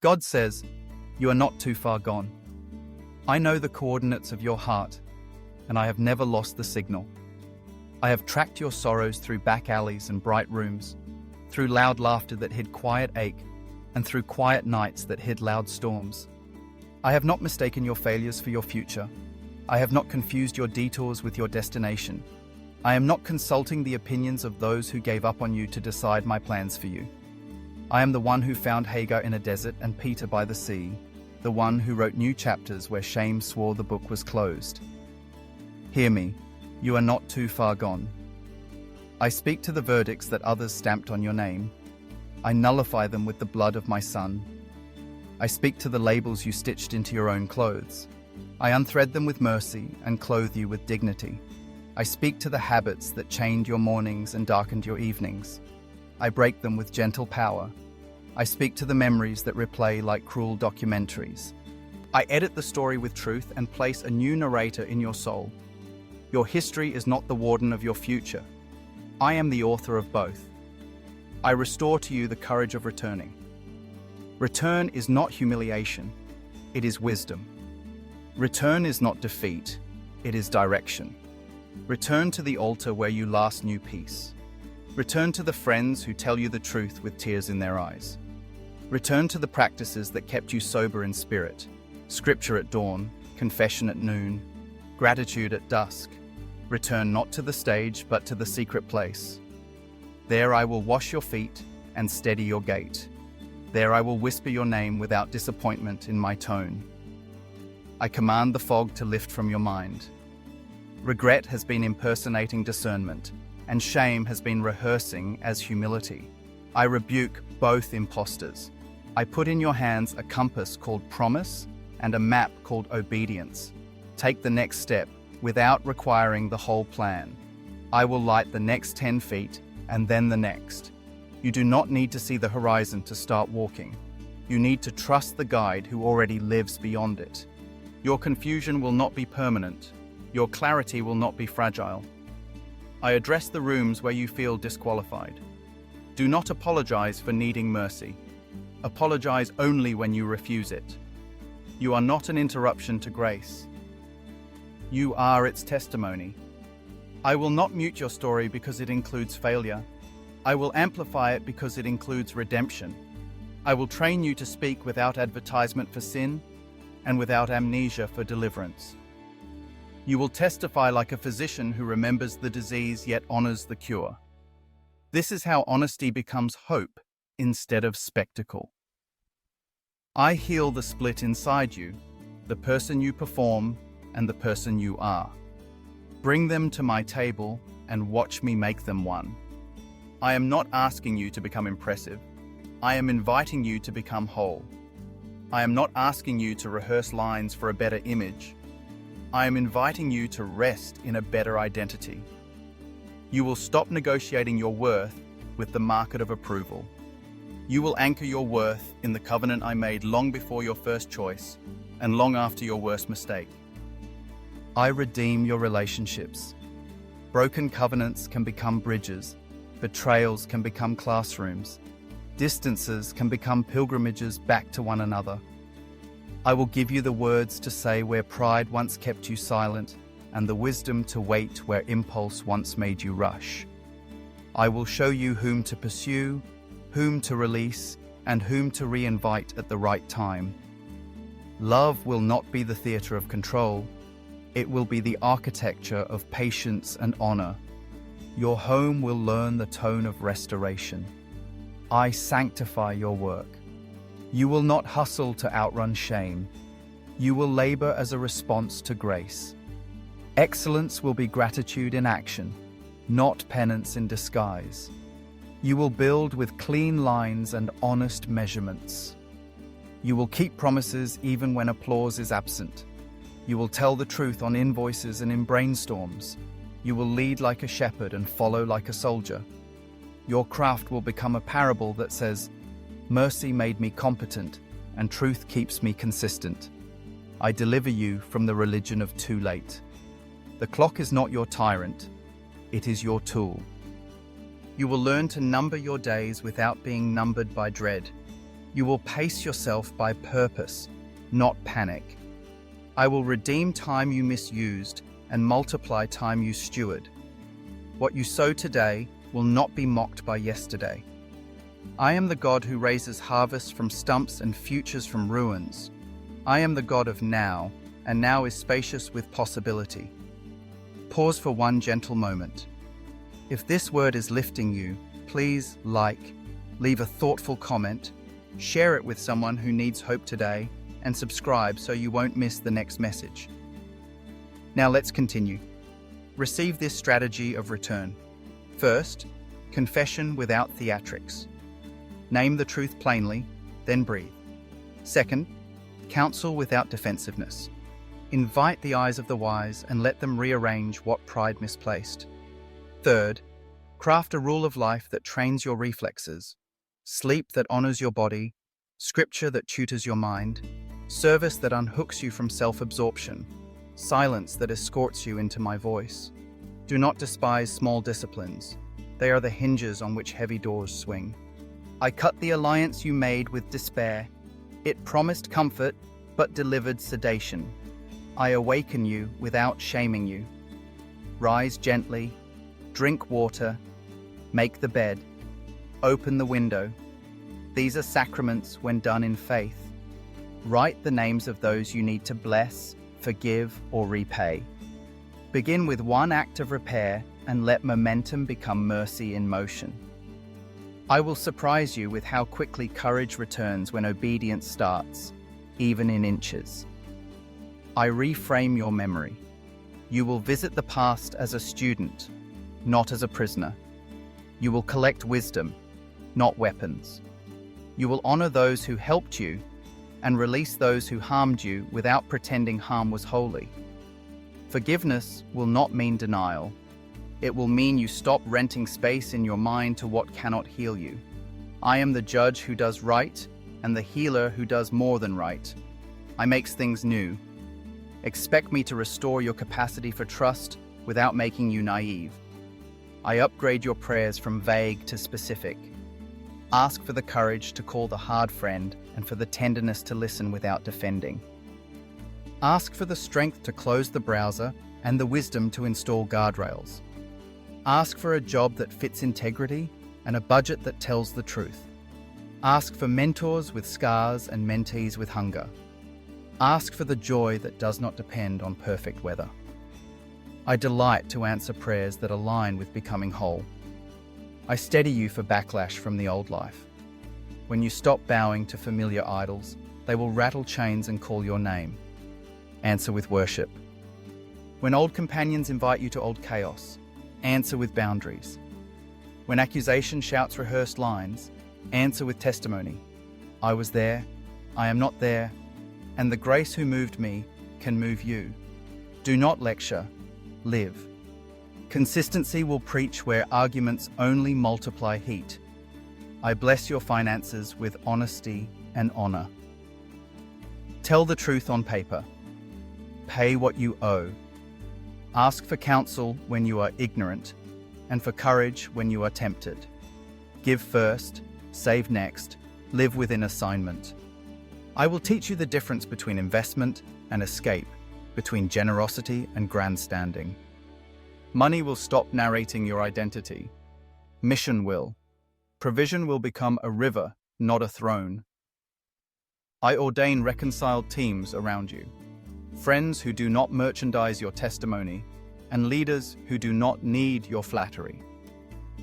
God says, "You are not too far gone. I know the coordinates of your heart, and I have never lost the signal. I have tracked your sorrows through back alleys and bright rooms, through loud laughter that hid quiet ache, and through quiet nights that hid loud storms. I have not mistaken your failures for your future. I have not confused your detours with your destination. I am not consulting the opinions of those who gave up on you to decide my plans for you. I am the one who found Hagar in a desert and Peter by the sea, the one who wrote new chapters where shame swore the book was closed. Hear me, you are not too far gone. I speak to the verdicts that others stamped on your name. I nullify them with the blood of my Son. I speak to the labels you stitched into your own clothes. I unthread them with mercy and clothe you with dignity. I speak to the habits that chained your mornings and darkened your evenings. I break them with gentle power. I speak to the memories that replay like cruel documentaries. I edit the story with truth and place a new narrator in your soul. Your history is not the warden of your future. I am the author of both. I restore to you the courage of returning. Return is not humiliation, it is wisdom. Return is not defeat, it is direction. Return to the altar where you last knew peace. Return to the friends who tell you the truth with tears in their eyes. Return to the practices that kept you sober in spirit. Scripture at dawn, confession at noon, gratitude at dusk. Return not to the stage, but to the secret place. There I will wash your feet and steady your gait. There I will whisper your name without disappointment in my tone. I command the fog to lift from your mind. Regret has been impersonating discernment, and shame has been rehearsing as humility. I rebuke both impostors. I put in your hands a compass called promise and a map called obedience. Take the next step without requiring the whole plan. I will light the next 10 feet and then the next. You do not need to see the horizon to start walking. You need to trust the guide who already lives beyond it. Your confusion will not be permanent. Your clarity will not be fragile. I address the rooms where you feel disqualified. Do not apologize for needing mercy. Apologize only when you refuse it. You are not an interruption to grace. You are its testimony. I will not mute your story because it includes failure. I will amplify it because it includes redemption. I will train you to speak without advertisement for sin and without amnesia for deliverance. You will testify like a physician who remembers the disease yet honors the cure. This is how honesty becomes hope instead of spectacle. I heal the split inside you, the person you perform and the person you are. Bring them to my table and watch me make them one. I am not asking you to become impressive. I am inviting you to become whole. I am not asking you to rehearse lines for a better image. I am inviting you to rest in a better identity. You will stop negotiating your worth with the market of approval. You will anchor your worth in the covenant I made long before your first choice and long after your worst mistake. I redeem your relationships. Broken covenants can become bridges. Betrayals can become classrooms. Distances can become pilgrimages back to one another. I will give you the words to say where pride once kept you silent, and the wisdom to wait where impulse once made you rush. I will show you whom to pursue, whom to release, and whom to re-invite at the right time. Love will not be the theater of control. It will be the architecture of patience and honor. Your home will learn the tone of restoration. I sanctify your work. You will not hustle to outrun shame. You will labor as a response to grace. Excellence will be gratitude in action, not penance in disguise. You will build with clean lines and honest measurements. You will keep promises even when applause is absent. You will tell the truth on invoices and in brainstorms. You will lead like a shepherd and follow like a soldier. Your craft will become a parable that says, "Mercy made me competent, and truth keeps me consistent." I deliver you from the religion of too late. The clock is not your tyrant, it is your tool. You will learn to number your days without being numbered by dread. You will pace yourself by purpose, not panic. I will redeem time you misused and multiply time you steward. What you sow today will not be mocked by yesterday. I am the God who raises harvests from stumps and futures from ruins. I am the God of now, and now is spacious with possibility. Pause for one gentle moment. If this word is lifting you, please leave a thoughtful comment, share it with someone who needs hope today, and subscribe so you won't miss the next message. Now let's continue. Receive this strategy of return. First, confession without theatrics. Name the truth plainly, then breathe. Second, counsel without defensiveness. Invite the eyes of the wise and let them rearrange what pride misplaced. Third, craft a rule of life that trains your reflexes. Sleep that honors your body, scripture that tutors your mind, service that unhooks you from self-absorption, silence that escorts you into my voice. Do not despise small disciplines. They are the hinges on which heavy doors swing. I cut the alliance you made with despair. It promised comfort, but delivered sedation. I awaken you without shaming you. Rise gently, drink water, make the bed, open the window. These are sacraments when done in faith. Write the names of those you need to bless, forgive, or repay. Begin with one act of repair and let momentum become mercy in motion. I will surprise you with how quickly courage returns when obedience starts, even in inches. I reframe your memory. You will visit the past as a student, not as a prisoner. You will collect wisdom, not weapons. You will honor those who helped you and release those who harmed you without pretending harm was holy. Forgiveness will not mean denial. It will mean you stop renting space in your mind to what cannot heal you. I am the judge who does right and the healer who does more than right. I makes things new. Expect me to restore your capacity for trust without making you naive. I upgrade your prayers from vague to specific. Ask for the courage to call the hard friend and for the tenderness to listen without defending. Ask for the strength to close the browser and the wisdom to install guardrails. Ask for a job that fits integrity and a budget that tells the truth. Ask for mentors with scars and mentees with hunger. Ask for the joy that does not depend on perfect weather. I delight to answer prayers that align with becoming whole. I steady you for backlash from the old life. When you stop bowing to familiar idols, they will rattle chains and call your name. Answer with worship. When old companions invite you to old chaos, answer with boundaries. When accusation shouts rehearsed lines, answer with testimony. I was there, I am not there, and the grace who moved me can move you. Do not lecture, live. Consistency will preach where arguments only multiply heat. I bless your finances with honesty and honor. Tell the truth on paper. Pay what you owe. Ask for counsel when you are ignorant, and for courage when you are tempted. Give first, save next, live within assignment. I will teach you the difference between investment and escape, between generosity and grandstanding. Money will stop narrating your identity. Mission will. Provision will become a river, not a throne. I ordain reconciled teams around you. Friends who do not merchandise your testimony, and leaders who do not need your flattery.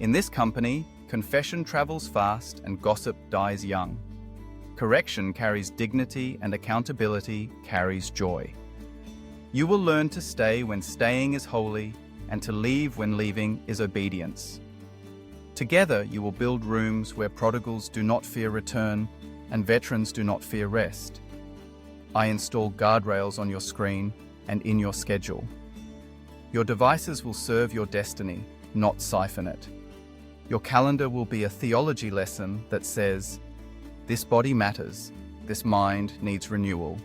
In this company, confession travels fast and gossip dies young. Correction carries dignity and accountability carries joy. You will learn to stay when staying is holy and to leave when leaving is obedience. Together, you will build rooms where prodigals do not fear return and veterans do not fear rest. I install guardrails on your screen and in your schedule. Your devices will serve your destiny, not siphon it. Your calendar will be a theology lesson that says, this body matters, this mind needs renewal,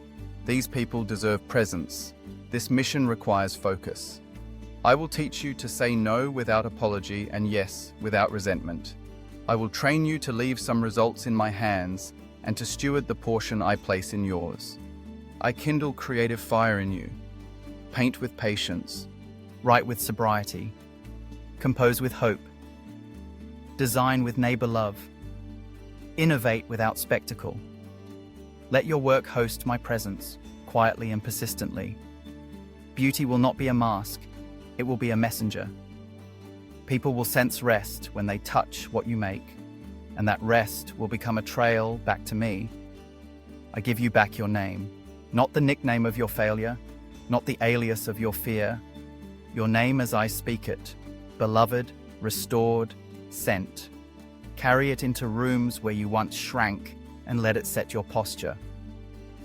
these people deserve presence, this mission requires focus. I will teach you to say no without apology and yes without resentment. I will train you to leave some results in my hands and to steward the portion I place in yours. I kindle creative fire in you, paint with patience, write with sobriety, compose with hope, design with neighbor love, innovate without spectacle. Let your work host my presence, quietly and persistently. Beauty will not be a mask, it will be a messenger. People will sense rest when they touch what you make, and that rest will become a trail back to me. I give you back your name, not the nickname of your failure, not the alias of your fear, your name as I speak it, beloved, restored, sent. Carry it into rooms where you once shrank and let it set your posture.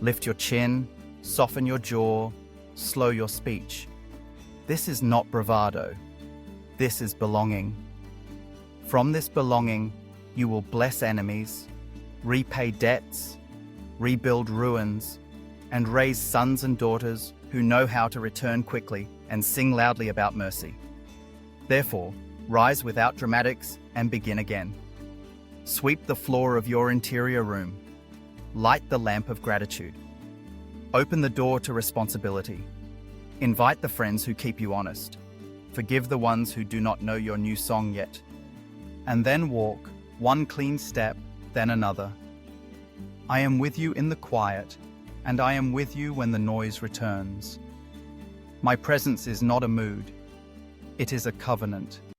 Lift your chin, soften your jaw, slow your speech. This is not bravado. This is belonging. From this belonging, you will bless enemies, repay debts, rebuild ruins, and raise sons and daughters who know how to return quickly and sing loudly about mercy. Therefore, rise without dramatics and begin again. Sweep the floor of your interior room. Light the lamp of gratitude. Open the door to responsibility. Invite the friends who keep you honest. Forgive the ones who do not know your new song yet. And then walk, one clean step, then another. I am with you in the quiet, and I am with you when the noise returns. My presence is not a mood, it is a covenant.